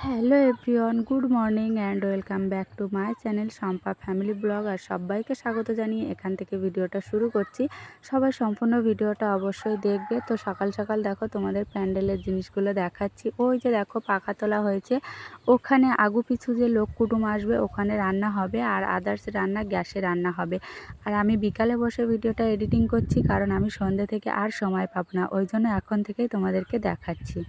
Hello everyone, good morning and welcome back to my channel Shampa family blog. আর সবাইকে স্বাগত জানিয়ে এখান থেকে ভিডিওটা শুরু করছি। সবাই সম্পূর্ণ ভিডিওটা অবশ্যই দেখবে। তো সকাল সকাল দেখো তোমাদের প্যান্ডেলের জিনিসগুলো দেখাচ্ছি। ওই যে দেখো পাখা তোলা হয়েছে, ওখানে আগু পিছু যে লোক কুটুম আসবে ওখানে রান্না হবে, আর আদার্স রান্না গ্যাসে রান্না হবে। আর আমি বিকালে বসে ভিডিওটা এডিটিং করছি, কারণ আমি সন্ধ্যে থেকে আর সময় পাবো না, ওই জন্য এখন থেকেই তোমাদেরকে দেখাচ্ছি।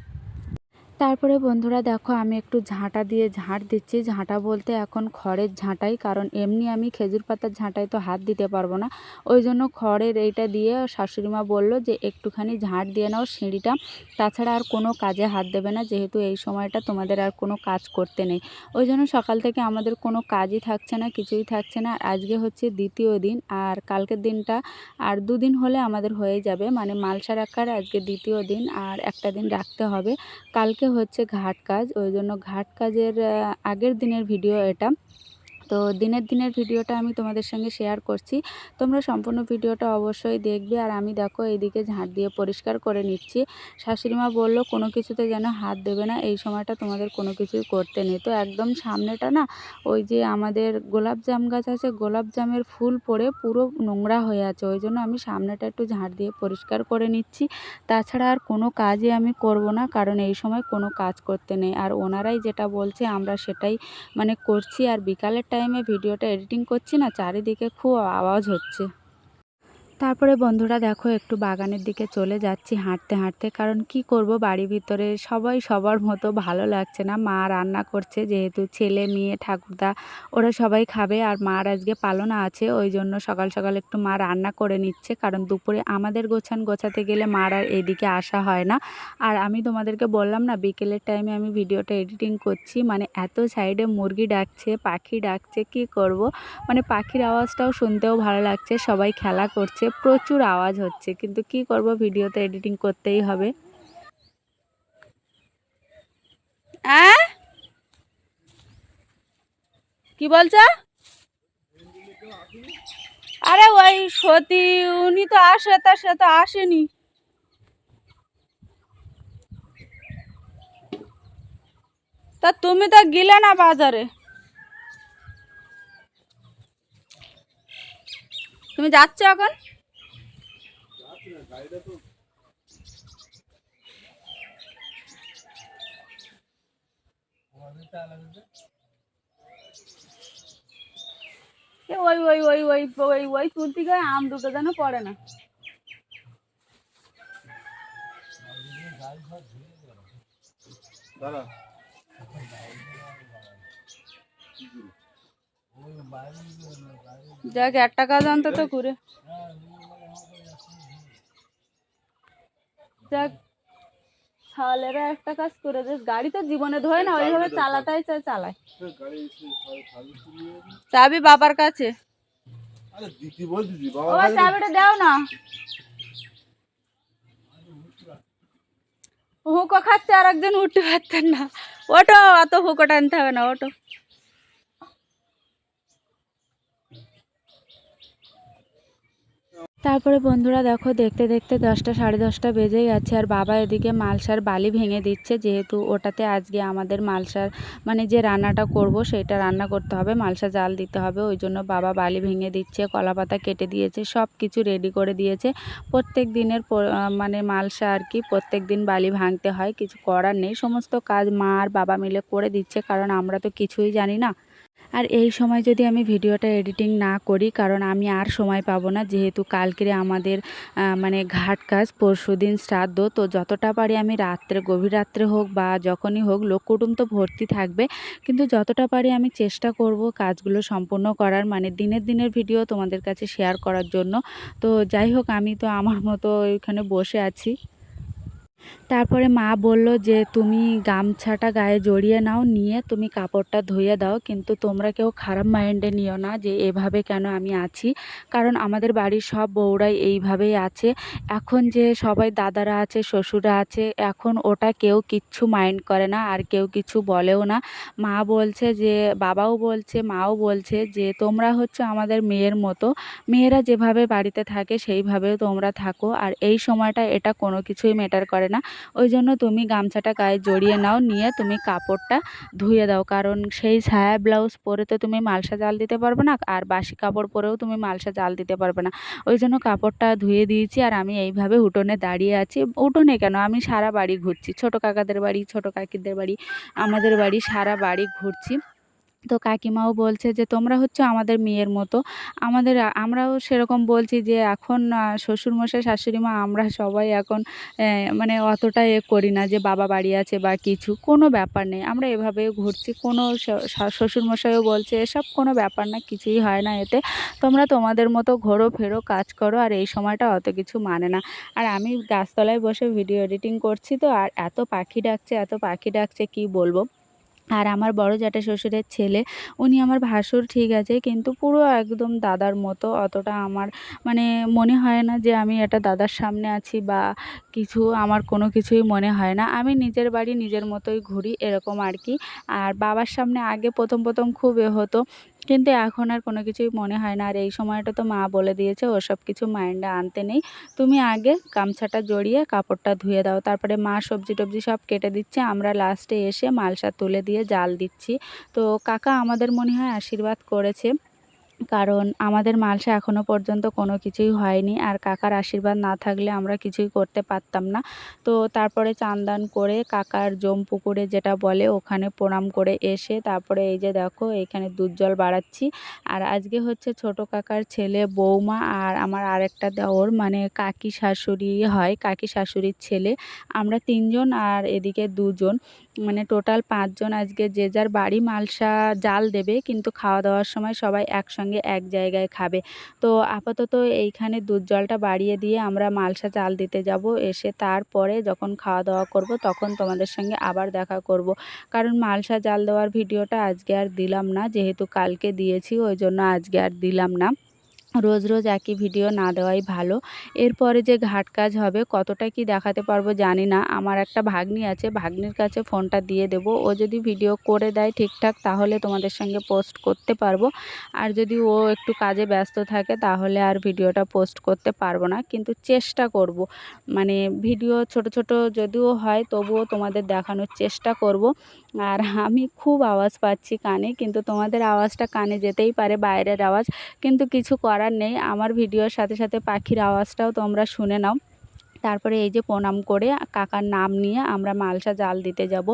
তারপরে বন্ধুরা দেখো আমি একটু ঝাঁটা দিয়ে ঝাঁট দিচ্ছি। ঝাঁটা বলতে এখন খড়ের ঝাঁটাই, কারণ এমনি আমি খেজুর পাতার ঝাঁটায় তো হাত দিতে পারবো না, ওই জন্য খড়ের এইটা দিয়ে শাশুড়িমা বলল যে একটুখানি ঝাঁট দিয়ে নাও সিঁড়িটা, তাছাড়া আর কোনো কাজে হাত দেবে না, যেহেতু এই সময়টা তোমাদের আর কোনো কাজ করতে নেই। ওই জন্য সকাল থেকে আমাদের কোনো কাজই থাকছে না, কিছুই থাকছে না। আজকে হচ্ছে দ্বিতীয় দিন, আর কালকের দিনটা আর দুদিন হলে আমাদের হয়ে যাবে, মানে মালসা রাখার আজকে দ্বিতীয় দিন, আর একটা দিন রাখতে হবে। কালকে হচ্ছে ঘাট কাজ, ওই জন্য ঘাট কাজের আগের দিনের ভিডিও এটা। তো দিনের ভিডিওটা আমি তোমাদের সঙ্গে শেয়ার করছি, তোমরা সম্পূর্ণ ভিডিওটা অবশ্যই দেখবে। আর আমি দেখো এইদিকে ঝাঁট দিয়ে পরিষ্কার করে নিচ্ছি। শাশুড়িমা বললো কোনো কিছুতে যেন হাত দেবে না, এই সময়টা তোমাদের কোনো কিছুই করতে নেই। তো একদম সামনেটা না ওই যে আমাদের গোলাপ জাম গাছ আছে, গোলাপ জামের ফুল পড়ে পুরো নোংরা হয়ে আছে, ওই জন্য আমি সামনেটা একটু ঝাঁট দিয়ে পরিষ্কার করে নিচ্ছি। তাছাড়া আর কোনো কাজই আমি করব না, কারণ এই সময় কোনো কাজ করতে নেই। আর ওনারাই যেটা বলছে আমরা সেটাই মানে করছি। আর বিকালের টাইমে ভিডিওটা এডিটিং করছি না, চারিদিকে খুব আওয়াজ হচ্ছে। তারপরে বন্ধুরা দেখো একটু বাগানের দিকে চলে যাচ্ছি হাঁটতে হাঁটতে, কারণ কি করব, বাড়ির ভিতরে সবাই সবার মতো ভালো লাগছে না। মা রান্না করছে, যেহেতু ছেলে মেয়ে ঠাকুরদা ওরা সবাই খাবে, আর মার আজকে পালনা আছে, ওই জন্য সকাল সকাল একটু মা রান্না করে নিচ্ছে, কারণ দুপুরে আমাদের গোছাতে গেলে মার আর এদিকে আসা হয় না। আর আমি তোমাদেরকে বললাম না বিকেলের টাইমে আমি ভিডিওটা এডিটিং করছি, মানে এত সাইডে মুরগি ডাকছে, পাখি ডাকছে, কি করব, মানে পাখির আওয়াজটাও শুনতেও ভালো লাগছে, সবাই খেলা করছে, প্রচুর আওয়াজ হচ্ছে, কিন্তু কি করব, ভিডিওতে এডিটিং করতেই হবে। কি বলছো? আরে ওই সতী উনি তো আসে, তা সে তো আসেনি। তা তুমি তো গেলে না বাজারে, তুমি যাচ্ছ এখন? ওই ওই ওই ওই ওই ওই তুলতি গায়ে আম দুটো যেন পড়ে না। যাক একটা কাজ অন্তত করে যাক, শালেরা একটা কাজ করে যে গাড়ি তো জীবনে ধোয় না, ওইভাবে চালাতেই চালায়। চাবি বাবার কাছে, চাবিটা দাও না। হুঁকো খাচ্ছে, আর একজন উঠতে পারতেন না। ওটো, অত হুঁকো টানতে হবে না, ওটো। তারপরে বন্ধুরা দেখো দেখতে দেখতে 10টা সাড়ে 10টা বেজেই যাচ্ছে, আর বাবা এদিকে মালসার বালি ভেঙে দিচ্ছে, যেহেতু ওটাতে আজকে আমাদের মালসার মানে যে রান্নাটা করব সেটা রান্না করতে হবে, মালসা জাল দিতে হবে, ওই জন্য বাবা বালি ভেঙে দিচ্ছে, কলা পাতা কেটে দিয়েছে, সব কিছু রেডি করে দিয়েছে। প্রত্যেক দিনের মানে মালসা আর কি, প্রত্যেক দিন বালি ভাঙতে হয়, কিছু করার নেই, সমস্ত কাজ মা আর বাবা মিলে করে দিচ্ছে, কারণ আমরা তো কিছুই জানি না। আর এই সময় যদি আমি ভিডিওটা এডিটিং না করি, কারণ আমি আর সময় পাবো না, যেহেতু কালকেরে আমাদের মানে ঘাট কাজ, পরশুদিন শ্রাদ্ধ, তো যতটা পারি আমি রাত্রে, গভীর রাত্রে হোক বা যখনই হোক, লোক কুটুম তো ভর্তি থাকবে, কিন্তু যতটা পারি আমি চেষ্টা করব কাজগুলো সম্পূর্ণ করার, মানে দিনের ভিডিও তোমাদের কাছে শেয়ার করার জন্য। তো যাই হোক, আমি তো আমার মতো ওইখানে বসে আছি। তারপরে মা বলল যে তুমি গামছাটা গায়ে জড়িয়ে নাও, নিয়ে তুমি কাপড়টা ধুয়ে দাও, কিন্তু তোমরা কেউ খারাপ মাইন্ডে নিও না যে এভাবে কেন আমি আছি, কারণ আমাদের বাড়ির সব বউরাই এইভাবেই আছে। এখন যে সবাই দাদারা আছে, শ্বশুরা আছে, এখন ওটা কেউ কিচ্ছু মাইন্ড করে না, আর কেউ কিছু বলেও না। মা বলছে যে, বাবাও বলছে, মাও বলছে যে তোমরা হচ্ছে আমাদের মেয়ের মতো, মেয়েরা যেভাবে বাড়িতে থাকে সেইভাবেও তোমরা থাকো, আর এই সময়টা এটা কোনো কিছুই ম্যাটার করে না। ওই জন্য তুমি গামছাটা গায়ে জড়িয়ে নাও, নিয়ে তুমি কাপড়টা ধুয়ে দাও, কারণ সেই সায়া ব্লাউজ পরে তো তুমি মালসা জাল দিতে পারবে না, আর বাসি কাপড় পরেও তুমি মালসা জাল দিতে পারবে না। ওই জন্য কাপড়টা ধুয়ে দিয়েছি আর আমি এইভাবে উঠোনে দাঁড়িয়ে আছি। উঠোনে কেন, আমি সারা বাড়ি ঘুরছি, ছোট কাকাদের বাড়ি, ছোট কাকিদের বাড়ি, আমাদের বাড়ি, সারা বাড়ি ঘুরছি। তো কাকিমাও বলছে যে তোমরা হচ্ছে আমাদের মেয়ের মতো। আমরাও সেরকম বলছি যে এখন শ্বশুরমশাই শাশুড়ি মা আমরা সবাই এখন মানে অতটা করি না যে বাবা বাড়ি আছে বা কিছু, কোনো ব্যাপার নেই, আমরা এভাবেই ঘুরছি। কোনো শ্বশুরমশাইও বলছে এসব কোনো ব্যাপার না, কিছুই হয় না এতে, তোমরা তোমাদের মতো ঘোরো ফেরো কাজ করো, আর এই সময়টা অত কিছু মানে না। আর আমি গাছতলায় বসে ভিডিও এডিটিং করছি, তো আর এত পাখি ডাকছে, এত পাখি ডাকছে কি বলবো। আর আমার বড় জ্যাঠা শ্বশুরের ছেলে, উনি আমার ভাসুর ঠিক আছে, কিন্তু পুরো একদম দাদার মতো। অতটা আমার মানে মনে হয় না যে আমি এটা দাদার সামনে আছি বা কিছু, আমার কোনো কিছুই মনে হয় না। আমি নিজের বাড়ি নিজের মতোই ঘুরি, এরকম আর কি। আর বাবার সামনে আগে প্রথম প্রথম খুব হতো, কিন্তু এখন আর কোনো কিছুই মনে হয় না। আর এই সময়টা তো মা বলে দিয়েছে ওসব কিছু মাইন্ডে আনতে নেই, তুমি আগে গামছাটা জড়িয়ে কাপড়টা ধুয়ে দাও। তারপরে মা সবজি টবজি সব কেটে দিচ্ছে, আমরা লাস্টে এসে মালসা তুলে দিয়ে জাল দিচ্ছি। তো কাকা আমাদের মনে হয় আশীর্বাদ করেছে, কারণ আমাদের মালসা এখনও পর্যন্ত কোনো কিছুই হয়নি, আর কাকার আশীর্বাদ না থাকলে আমরা কিছুই করতে পারতাম না। তো তারপরে চান দান করে কাকার জম পুকুরে যেটা বলে ওখানে প্রণাম করে এসে তারপরে এই যে দেখো এইখানে দুধ জল বাড়াচ্ছি। আর আজকে হচ্ছে ছোট কাকার ছেলে, বৌমা আর আমার আরেকটা দেওর, মানে কাকি শাশুড়ি হয়, কাকি শাশুড়ির ছেলে, আমরা তিনজন আর এদিকে দুজন, মানে টোটাল 5 জন আজকে যে যার বাড়ি মালসা জাল দেবে, কিন্তু খাওয়া দাওয়ার সময় সবাই একসঙ্গে এক জায়গায় খাবে। তো আপাতত এইখানে দুধ জলটা বাড়িয়ে দিয়ে আমরা মালসা জাল দিতে যাব, এসে তারপরে যখন খাওয়া দাওয়া করব তখন তোমাদের সঙ্গে আবার দেখা করব। কারণ মালসা জাল দেওয়ার ভিডিওটা আজকে আর দিলাম না, যেহেতু কালকে দিয়েছি ওই জন্য আজকে আর দিলাম না। রোজ রোজ একই ভিডিও না দেওয়াই ভালো। এরপরে যে ঘাট কাজ হবে কতটা কি দেখাতে পারবো জানি না। আমার একটা ভাগ্নি আছে, ভাগ্নির কাছে ফোনটা দিয়ে দেব, ও যদি ভিডিও করে দেয় ঠিকঠাক তাহলে তোমাদের সঙ্গে পোস্ট করতে পারবো। আর যদি ও একটু কাজে ব্যস্ত থাকে তাহলে আর ভিডিওটা পোস্ট করতে পারবো না, কিন্তু চেষ্টা করব, মানে ভিডিও ছোট ছোট যদিও হয় তবুও তোমাদের দেখানোর চেষ্টা করব। আর আমি খুব আওয়াজ পাচ্ছি কানে, কিন্তু তোমাদের আওয়াজটা কানে যেতেই পারে, বাইরের আওয়াজ, কিন্তু কিছু করার নেই। আমার ভিডিওর সাথে সাথে পাখির আওয়াজটাও তোমরা শুনে নাও। তারপরে এই যে প্রণাম করে কাকার নাম নিয়ে আমরা মালসা জাল দিতে যাব,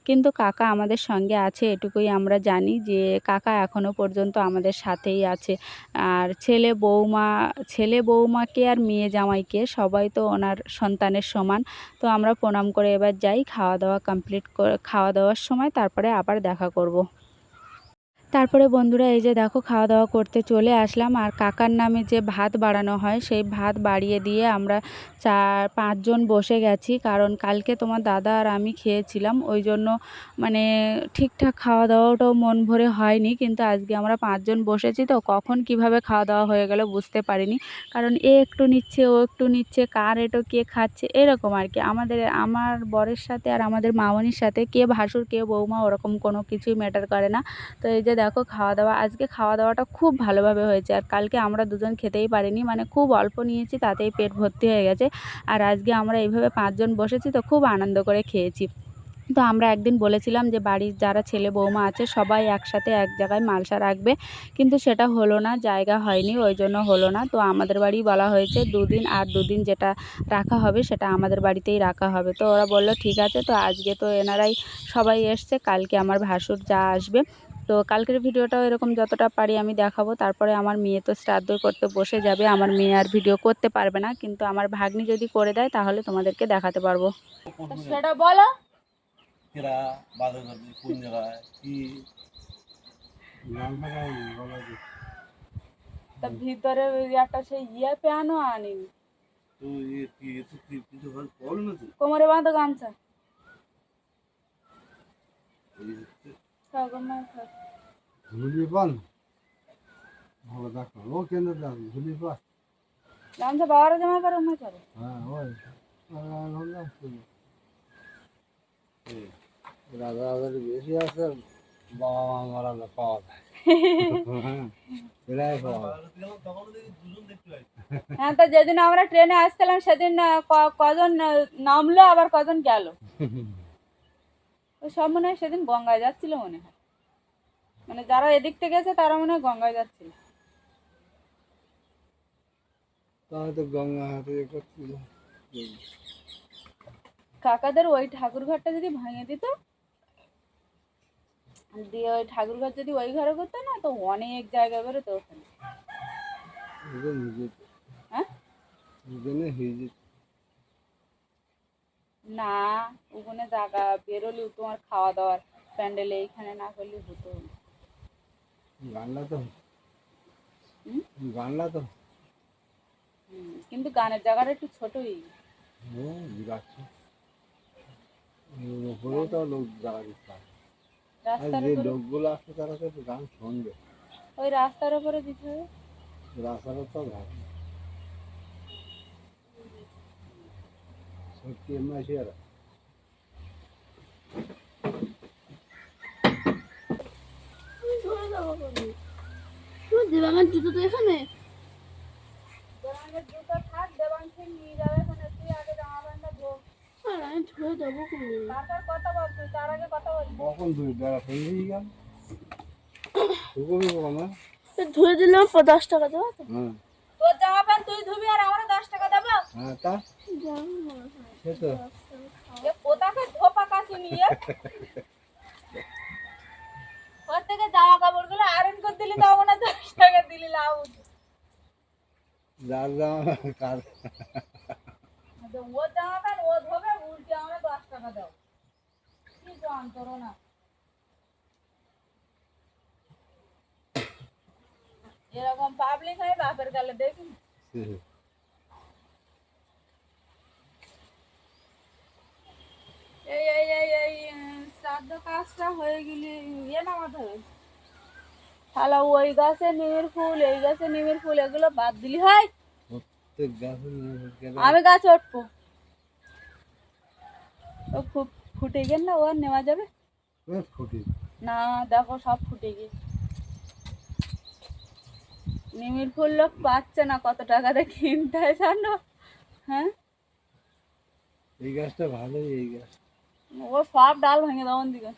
কিন্তু কাকা আমাদের সঙ্গে আছে এটুকুই আমরা জানি, যে কাকা এখনও পর্যন্ত আমাদের সাথেই আছে। আর ছেলে বৌমাকে আর মেয়ে জামাইকে সবাই তো ওনার সন্তানের সমান। তো আমরা প্রণাম করে এবার যাই, খাওয়া দাওয়া কমপ্লিট করে খাওয়া দাওয়ার সময় তারপরে আবার দেখা করব। তারপরে বন্ধুরা এই যে দেখো খাওয়া দাওয়া করতে চলে আসলাম, আর কাকার নামে যে ভাত বাড়ানো হয় সেই ভাত বাড়িয়ে দিয়ে আমরা 4-5 জন বসে গেছি, কারণ কালকে তোমার দাদা আর আমি খেয়েছিলাম, ওই জন্য মানে ঠিকঠাক খাওয়া দাওয়াটাও মন ভরে হয়নি। কিন্তু আজকে আমরা 5 জন বসেছি, তো কখন কিভাবে খাওয়া দাওয়া হয়ে গেল বুঝতে পারিনি, কারণ এ একটু নিচ্ছে ও একটু নিচ্ছে, কার এটো কে খাচ্ছে এরকম আর কি। আমার বরের সাথে আর আমাদের মামনির সাথে কে ভাসুর কে বৌমা ওরকম কোনো কিছুই ম্যাটার করে না। তো এই যে দেখো আজকে খাওয়া দাওয়াটা খুব ভালোভাবে হয়েছে, আর কালকে আমরা দুজন খেতেই পারিনি, মানে খুব অল্প নিয়েছি তাতেই পেট ভর্তি হয়ে গেছে। আর আজকে আমরা এইভাবে 5 জন বসেছি, তো খুব আনন্দ করে খেয়েছি। তো আমরা একদিন বলেছিলাম যে বাড়ির যারা ছেলে বৌমা আছে সবাই একসাথে এক জায়গায় মালসা রাখবে, কিন্তু সেটা হলো না, জায়গা হয়নি ওই জন্য হলো না। তো আমাদের বাড়ি বলা হয়েছে 2 দিন, আর 2 দিন যেটা রাখা হবে সেটা আমাদের বাড়িতেই রাখা হবে। তো ওরা বলল ঠিক আছে। তো আজকে তো এনারাই সবাই এসছে, কালকে আমার ভাসুর যা আসবে। তো কালকের ভিডিওটাও এরকম যতটা পারি আমি দেখাবো। তারপরে আমার মেয়ে তো শ্রাদ্ধ করতে বসে যাবে, আমার মেয়ে আর ভিডিও করতে পারবে না, কিন্তু আমার ভাগ্নি যদি করে দেয় তাহলে তোমাদেরকে দেখাতে পারবো। সেটা বলো। কেরা বাজার করবে কোন জায়গায় কি তা ভিতরে ওই একটা সেই প্যানও আনিনি, তো কি তো কি কিছু ভালো বলো না তো কোমরে বাঁধো গামছা। এই হচ্ছে ঝুলিয়ে পান ভালো দেখো ও কেন্দ্র যান ঝুলিয়ে পান গামছা বাবারও জমা করো না করো। হ্যাঁ ওই রাজা রাজার বেশি আছে বাবা মা মারা না পাওয়া যায় হ্যাঁ এরাই পাওয়া যায়। বাজারে গেলাম তখন দেখি দুজন দেখতে পাই হ্যাঁ, তো যেদিন আমরা ট্রেনে আসছিলাম সেদিন কজন নামলো আবার কজন গেল। ওই সব মনে হয় সেদিন গঙ্গায় যাচ্ছিল মনে হয়, মানে যারা এদিক থেকে গেছে তারা মনে হয় গঙ্গায় যাচ্ছিল। তাহলে তো গঙ্গা হাতে করছিল। কাকাদের ওই ঠাকুর ঘরটা যদি ভাঙে দিত, দিয়ে ওই ঠাকুর ঘর যদি ওই ঘরে করতো না, তো অনেক জায়গা বেরোতো ওখানে। হ্যাঁ, না, ওখানে জায়গা বেরোলেও তোমার খাওয়া দাওয়ার প্যান্ডেলে এইখানে না করলে হতো। গানলা তো হুম? গানলা তো কিন্তু গানের জায়গাটা একটু ছোটই। যাচ্ছে উপরেও তো লোক যাওয়া দিচ্ছে। আর রাস্তার যে উপরে, লোকগুলো আসছে তারা তো একটু গান শুনবে। ওই রাস্তার উপরে দিতে হবে। রাস্তাটা তো ভালো সত্যি এমনি আর দেবাঙ্গের জুতো তো এখানে। দেবাঙ্গের জুতো থাক, দেবাংশী নিয়ে যাবে ওখানে, তুই আগে জামা প্যান্টটা ধো। আর আমি ধুয়ে দেবো কোনো। তারপর কথা বল, তুই তার আগে কথা বল। কখন দুই বেড়া ফেলে গেল শুকোবি কখন? ধুয়ে দিলাম 10 টাকা দেবো তো। হ্যাঁ তোর জামা প্যান্ট তুই ধুবি আর আমরা 10 টাকা দেবো? হ্যাঁ তা সে তো এ কোথাকে ধোপা কাছে নিয়ে ওর থেকে জামা কাপড় গুলো আয়রন করে দিলি তাও না 10 টাকা দিলি লাভ হতো। যার জামা কার ওর জামা প্যান্ট ও ধোবে, উল্টে আমরা 10 টাকা দাও। কি যন্ত্রণা! এরকম পাবলিক হয় বাপের গালে দেখি। এই শ্রাদ্ধ কাজটা হয়ে গেলে নামাতে হবে। তাহলে ওই গাছে নিমের ফুল, এই গাছে নিমের ফুল, এগুলো বাদ দিলি হয়। প্রত্যেক গাছে আমি গাছে উঠবো, ও খুব ফুটে গেল না, ও আর নেওয়া যাবে ফুটি না। দেখো সব ফুটে গিয়ে নিমের ফুল লোক পাচ্ছে না, কত টাকা দিয়ে কিনতে হয় জানো? হ্যাঁ, এই গাছটা ভালোই এই গাছ ও সব ডাল ভেঙে দেওয়া দিকে।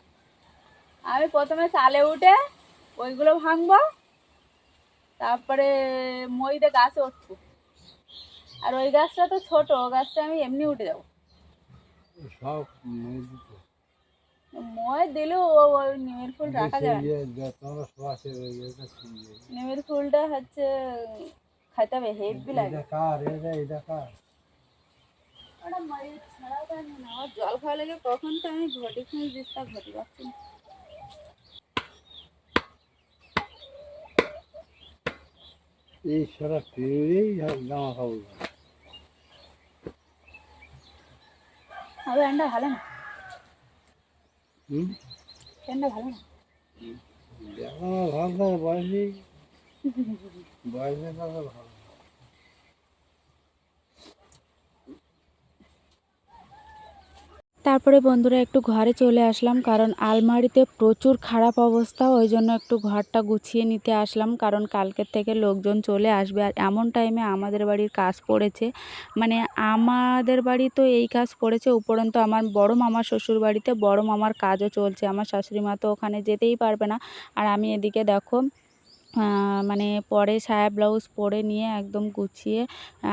আমি প্রথমে চালে উঠে ওইগুলো ভাঙবো, তারপরে মই দিয়ে গাছে উঠবো। আর ওই গাছটা তো ছোট, ও গাছটা আমি এমনি উঠে যাবো। সব মেয়ে দিতে মই দিলেও ওই নিমের ফুল রাখা যাবে না। তোমার শ্বাসের ওই ইয়েটা ছিঁড়ে নিমের ফুলটা হচ্ছে খাইতে হবে, হেভি লাগে। এটা কার এটা কার ওটা মায়ের ছাড়াও জানি না, আমার জল খাওয়া লাগে কখন তো আমি ঘটি খুঁজ দিস, তা ঘটি পাচ্ছি না। এই সারা পেয়েই জামা কাপড় হবে এন্ডা ভালো না, হুম এন্ডা ভালো না। জামা ভালো থাকে বয়সে বয়সে ভালো তারপরে বন্ধুরা একটু ঘরে চলে আসলাম, কারণ আলমারিতে প্রচুর খারাপ অবস্থা, ওই জন্য একটু ঘরটা গুছিয়ে নিতে আসলাম। কারণ কালকের থেকে লোকজন চলে আসবে, আর এমন টাইমে আমাদের বাড়ির কাজ পড়েছে। মানে আমাদের বাড়ি তো এই কাজ পড়েছে, উপরন্তু আমার বড় মামার শ্বশুর বাড়িতে বড় মামার কাজও চলছে। আমার শাশুড়ি মা তো ওখানে যেতেই পারবে না, আর আমি এদিকে দেখো মানে পরে সায়া ব্লাউজ পরে নিয়ে একদম গুছিয়ে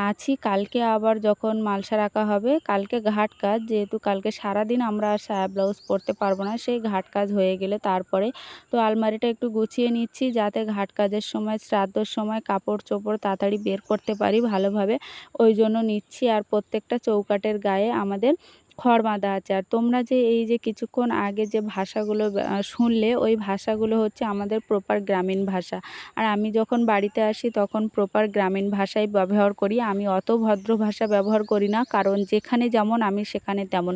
আছি। কালকে আবার যখন মালসা রাখা হবে, কালকে ঘাট কাজ, যেহেতু কালকে সারাদিন আমরা আর সায়া ব্লাউজ পরতে পারবো না, সেই ঘাট কাজ হয়ে গেলে তারপরে তো আলমারিটা একটু গুছিয়ে নিচ্ছি, যাতে ঘাট কাজের সময় শ্রাদ্ধর সময় কাপড় চোপড় তাড়াতাড়ি বের করতে পারি ভালোভাবে, ওই জন্য নিচ্ছি। আর প্রত্যেকটা চৌকাঠের গায়ে আমাদের খড় বাঁধা আছে। আর তোমরা যে এই যে কিছুক্ষণ আগে যে ভাষাগুলো শুনলে, ওই ভাষাগুলো হচ্ছে আমাদের প্রপার গ্রামীণ ভাষা। আর আমি যখন বাড়িতে আসি তখন প্রপার গ্রামীণ ভাষাই ব্যবহার করি, আমি অত ভদ্র ভাষা ব্যবহার করি না, কারণ যেখানে যেমন আমি সেখানে তেমন।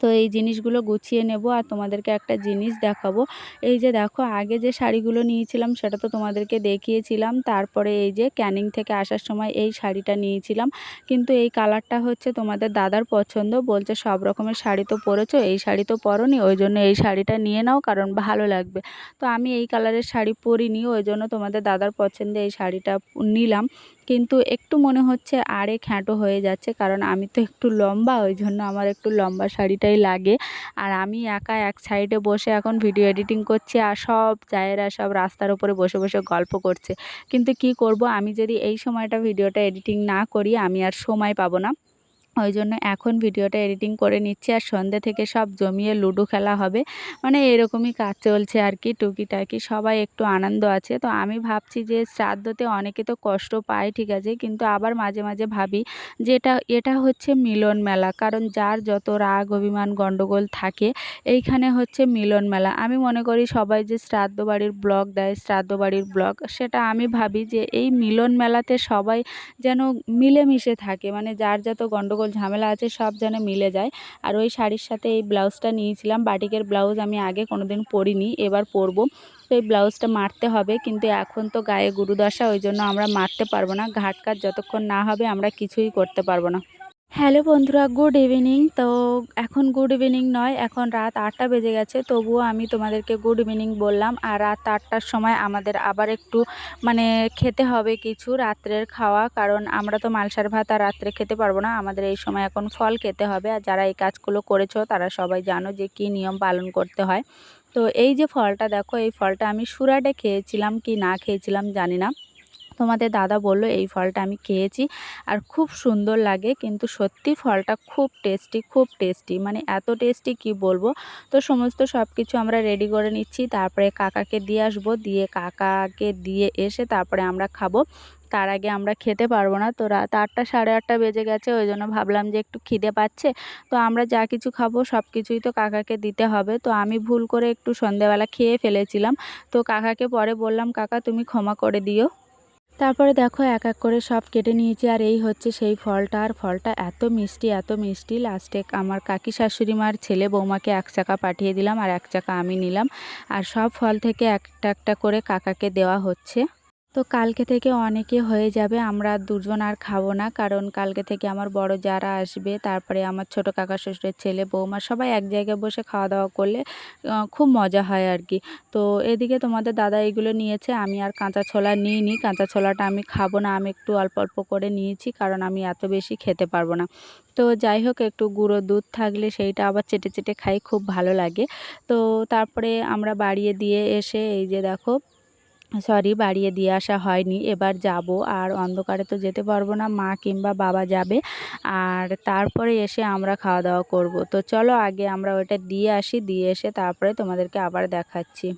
তো এই জিনিসগুলো গুছিয়ে নেব আর তোমাদেরকে একটা জিনিস দেখাবো। এই যে দেখো, আগে যে শাড়িগুলো নিয়েছিলাম সেটা তো তোমাদেরকে দেখিয়েছিলাম। তারপরে এই যে ক্যানিং থেকে আসার সময় এই শাড়িটা নিয়েছিলাম, কিন্তু এই কালারটা হচ্ছে তোমাদের দাদার পছন্দ। বলছে সব রকমের শাড়ি তো পরেছো, এই শাড়ি তো পরোনি, ওই জন্য এই শাড়িটা নিয়ে নাও, কারণ ভালো লাগবে। তো আমি এই কালারের শাড়ি পরিনি, ওই জন্য তোমাদের দাদার পছন্দে এই শাড়িটা নিলাম। কিন্তু একটু মনে হচ্ছে আরে খ্যাঁটো হয়ে যাচ্ছে, কারণ আমি তো একটু লম্বা, ওই জন্য আমার একটু লম্বা শাড়িটাই লাগে। আর আমি একা এক সাইডে বসে এখন ভিডিও এডিটিং করছি, আর সব জায়েরা সব রাস্তার উপরে বসে বসে গল্প করছে। কিন্তু কি করব, আমি যদি এই সময়টা ভিডিওটা এডিটিং না করি আমি আর সময় পাবো না। ওই জন্য এখন ভিডিওটা এডিটিং করে নিচ্ছি, আর সন্ধ্যে থেকে সব জমিয়ে লুডো খেলা হবে। মানে এরকমই কাজ চলছে আর কি, টুকিটাকি সবাই একটু আনন্দ আছে। তো আমি ভাবছি যে শ্রাদ্ধতে অনেকে তো কষ্ট পায়, ঠিক আছে, কিন্তু আবার মাঝে মাঝে ভাবি যে এটা হচ্ছে মিলন মেলা, কারণ যার যত রাগ অভিমান গণ্ডগোল থাকে এইখানে হচ্ছে মিলন মেলা। আমি মনে করি সবাই যে শ্রাদ্ধ বাড়ির ব্লগ দেয়, শ্রাদ্ধ বাড়ির ব্লগ, সেটা আমি ভাবি যে এই মিলন মেলাতে সবাই যেন মিলেমিশে থাকে, মানে যার যত গণ্ডগোল ঝামেলা আছে সব যেন মিলে যায়। আর ওই শাড়ির সাথে এই ব্লাউজটা নিয়েছিলাম, বাটিকের ব্লাউজ, আমি আগে কোনোদিন পরিনি, এবার পরবো। তো এই ব্লাউজটা মারতে হবে, কিন্তু এখন তো গায়ে গুরুদশা, ওই জন্য আমরা মারতে পারবো না। ঘাট কাজ যতক্ষণ না হবে আমরা কিছুই করতে পারবো না। হ্যালো বন্ধুরা, গুড ইভিনিং। তো এখন গুড ইভিনিং নয়, এখন রাত 8টা বেজে গেছে, তবুও আমি তোমাদেরকে গুড ইভিনিং বললাম। আর রাত 8টার সময় আমাদের আবার একটু মানে খেতে হবে কিছু রাত্রের খাওয়া, কারণ আমরা তো মালসার ভাত আর রাত্রে খেতে পারবো না, আমাদের এই সময় এখন ফল খেতে হবে। আর যারা এই কাজগুলো করেছো তারা সবাই জানো যে কী নিয়ম পালন করতে হয়। তো এই যে ফলটা দেখো, এই ফলটা আমি সুরাটে খেয়েছিলাম কি না খেয়েছিলাম জানি না, তোমাদের দাদা বলল এই ফলটা আমি খেয়েছি আর খুব সুন্দর লাগে, কিন্তু সত্যি ফলটা খুব টেস্টি, খুব টেস্টি, মানে এত টেস্টি কি বলবো। তো সমস্ত সব কিছু আমরা রেডি করে নিচ্ছি, তারপরে কাকাকে দিয়ে আসবো, দিয়ে কাকাকে দিয়ে এসে তারপরে আমরা খাবো। তার আগে আমরা খেতে পারবো না। তো রাত 8টা সাড়ে 8টা বেজে গেছে, ওই জন্য ভাবলাম যে একটু খিদে পাচ্ছে, তো আমরা যা কিছু খাবো সব কিছুই তো কাকাকে দিতে হবে। তো আমি ভুল করে একটু সন্ধেবেলা খেয়ে ফেলেছিলাম, তো কাকাকে পরে বললাম কাকা তুমি ক্ষমা করে দিও। তারপরে দেখো এক এক করে সব কেটে নিয়েছি, আর এই হচ্ছে সেই ফলটা। আর ফলটা এত মিষ্টি, এত মিষ্টি, লাস্টে আমার কাকি শাশুড়ি মার ছেলে বৌমাকে 1 চাকা পাঠিয়ে দিলাম আর 1 চাকা আমি নিলাম। আর সব ফল থেকে একটা একটা করে কাকাকে দেওয়া হচ্ছে। তো কালকে থেকে অনেকে হয়ে যাবে, আমরা দুজন আর খাবো না, কারণ কালকে থেকে আমার বড় যারা আসবে, তারপরে আমার ছোট কাকা শ্বশুরের ছেলে বৌমা সবাই এক জায়গায় বসে খাওয়া দাওয়া করলে খুব মজা হয় আর কি। তো এদিকে তোমাদের দাদা এগুলো নিয়েছে, আমি আর কাঁচা ছোলা নিইনি, কাঁচা ছোলাটা আমি খাবো না, আমি একটু অল্প অল্প করে নিয়েছি, কারণ আমি এত বেশি খেতে পারবো না। তো যাই হোক, একটু গুঁড়ো দুধ থাকলে সেইটা আবার চেটে চেটে খাই, খুব ভালো লাগে। তো তারপরে আমরা বাড়িয়ে দিয়ে এসে এই যে দেখো, সরি বাড়িয়ে দিয়ে আসা হয়নি, এবার যাব, আর অন্ধকারে তো যেতে পারবো না, মা কিংবা বাবা যাবে, আর তারপরে এসে আমরা খাওয়া দাওয়া করব। তো চলো আগে আমরা ওটা দিয়ে আসি, দিয়ে এসে তারপরে তোমাদেরকে আবার দেখাচ্ছি।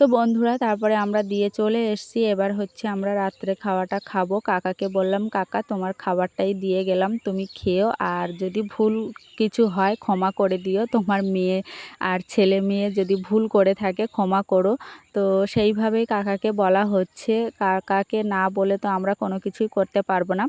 তো বন্ধুরা তারপরে আমরা দিয়ে চলে এসেছি, এবার হচ্ছে আমরা রাত্রে খাওয়াটা খাবো। কাকাকে বললাম কাকা তোমার খাবারটাই দিয়ে গেলাম, তুমি খেও, আর যদি ভুল কিছু হয় ক্ষমা করে দিও, তোমার মেয়ে আর ছেলে মেয়ে যদি ভুল করে থাকে ক্ষমা করো। তো সেইভাবেই কাকাকে বলা হচ্ছে, কাকাকে না বলে তো আমরা কোনো কিছুই করতে পারবো না।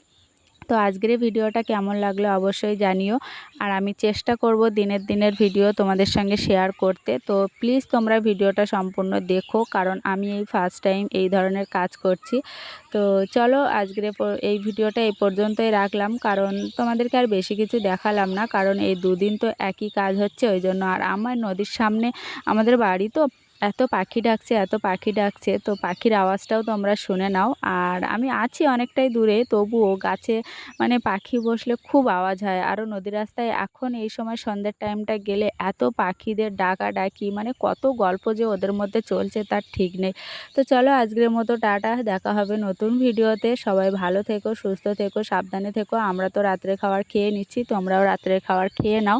তো আজকের এই ভিডিওটা কেমন লাগলো অবশ্যই জানিও, আর আমি চেষ্টা করব দিনের ভিডিও তোমাদের সঙ্গে শেয়ার করতে। তো প্লিজ তোমরা ভিডিওটা সম্পূর্ণ দেখো, কারণ আমি এই ফার্স্ট টাইম এই ধরনের কাজ করছি। তো চলো আজকের এই ভিডিওটা এই পর্যন্তই রাখলাম, কারণ তোমাদেরকে আর বেশি কিছু দেখালাম না, কারণ এই দুদিন তো একই কাজ হচ্ছে, ওই জন্য। আর আমার নদীর সামনে আমাদের বাড়ি, তো এত পাখি ডাকছে, এত পাখি ডাকছে, তো পাখির আওয়াজটাও তোমরা শুনে নাও। আর আমি আছি অনেকটাই দূরে, তবুও গাছে মানে পাখি বসলে খুব আওয়াজ হয়। আরও নদী রাস্তায় এখন এই সময় সন্ধ্যের টাইমটা গেলে এত পাখিদের ডাকাডাকি, মানে কত গল্প যে ওদের মধ্যে চলছে তার ঠিক নেই। তো চলো আজকের মতো টাটা, দেখা হবে নতুন ভিডিওতে। সবাই ভালো থেকো, সুস্থ থেকো, সাবধানে থেকো। আমরা তো রাত্রে খাবার খেয়ে নিচ্ছি, তোমরাও রাত্রের খাবার খেয়ে নাও।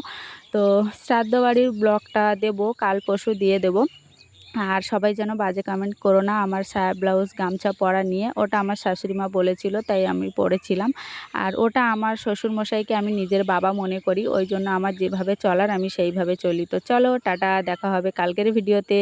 তো শ্রাদ্ধ বাড়ির ব্লগটা দেবো, কাল পরশু দিয়ে দেবো। আর সবাই যেন বাজে কমেন্ট করো না আমার সায়া ব্লাউজ গামছা পরা নিয়ে, ওটা আমার শাশুড়ি মা বলেছিল তাই আমি পরেছিলাম। আর ওটা আমার শ্বশুরমশাইকে আমি নিজের বাবা মনে করি, ওই জন্য আমার যেভাবে চলার আমি সেইভাবে চলি। তো চলো টাটা, দেখা হবে কালকের ভিডিওতে।